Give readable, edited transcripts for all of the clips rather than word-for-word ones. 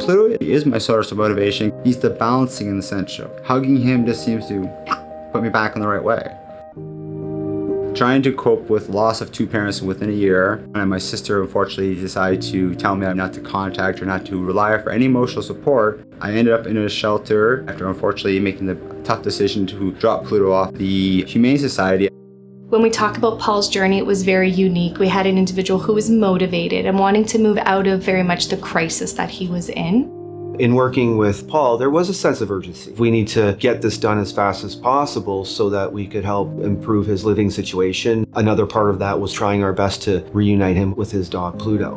Pluto is my source of motivation. He's the balancing in the sense of hugging him just seems to put me back in the right way. Trying to cope with loss of 2 parents within a year, and my sister unfortunately decided to tell me not to contact or not to rely for any emotional support. I ended up in a shelter after unfortunately making the tough decision to drop Pluto off the Humane Society. When we talk about Paul's journey, it was very unique. We had an individual who was motivated and wanting to move out of very much the crisis that he was in. In working with Paul, there was a sense of urgency. We need to get this done as fast as possible so that we could help improve his living situation. Another part of that was trying our best to reunite him with his dog, Pluto.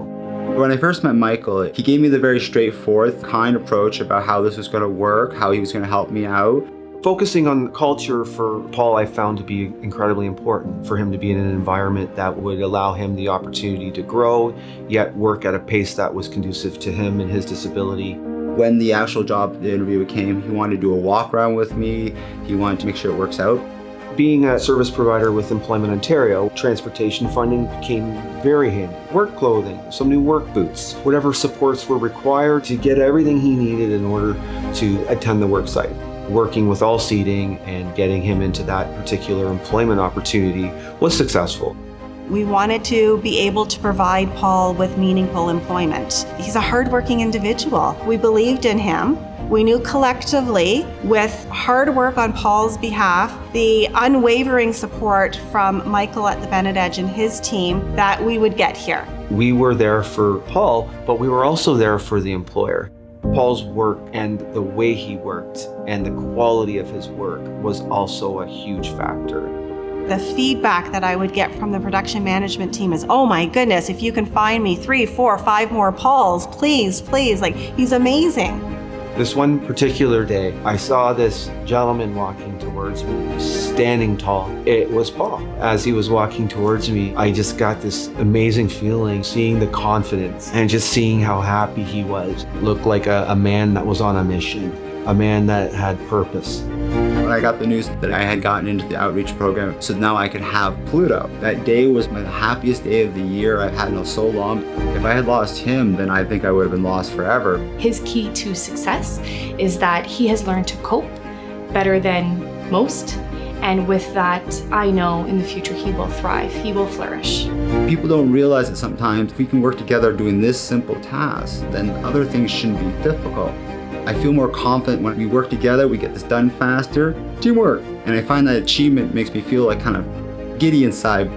When I first met Michael, he gave me the very straightforward, kind approach about how this was going to work, how he was going to help me out. Focusing on culture for Paul, I found to be incredibly important for him to be in an environment that would allow him the opportunity to grow, yet work at a pace that was conducive to him and his disability. When the actual job interview came, he wanted to do a walk around with me. He wanted to make sure it works out. Being a service provider with Employment Ontario, transportation funding became very handy. Work clothing, some new work boots, whatever supports were required to get everything he needed in order to attend the work site. Working with All Seating and getting him into that particular employment opportunity was successful. We wanted to be able to provide Paul with meaningful employment. He's a hardworking individual. We believed in him. We knew collectively, with hard work on Paul's behalf, the unwavering support from Michael at the Bennett Edge and his team, that we would get here. We were there for Paul, but we were also there for the employer. Paul's work and the way he worked and the quality of his work was also a huge factor. The feedback that I would get from the production management team is, oh my goodness, if you can find me 3, 4, 5 more Pauls, please, like, he's amazing. This one particular day, I saw this gentleman walking towards me, standing tall. It was Paul. As he was walking towards me, I just got this amazing feeling, seeing the confidence and just seeing how happy he was. Looked like a man that was on a mission, a man that had purpose. When I got the news that I had gotten into the outreach program, so now I could have Pluto. That day was my happiest day of the year I've had in so long. If I had lost him, then I think I would have been lost forever. His key to success is that he has learned to cope better than most. And with that, I know in the future he will thrive, he will flourish. People don't realize that sometimes if we can work together doing this simple task, then other things shouldn't be difficult. I feel more confident when we work together, we get this done faster. Teamwork. And I find that achievement makes me feel like kind of giddy inside.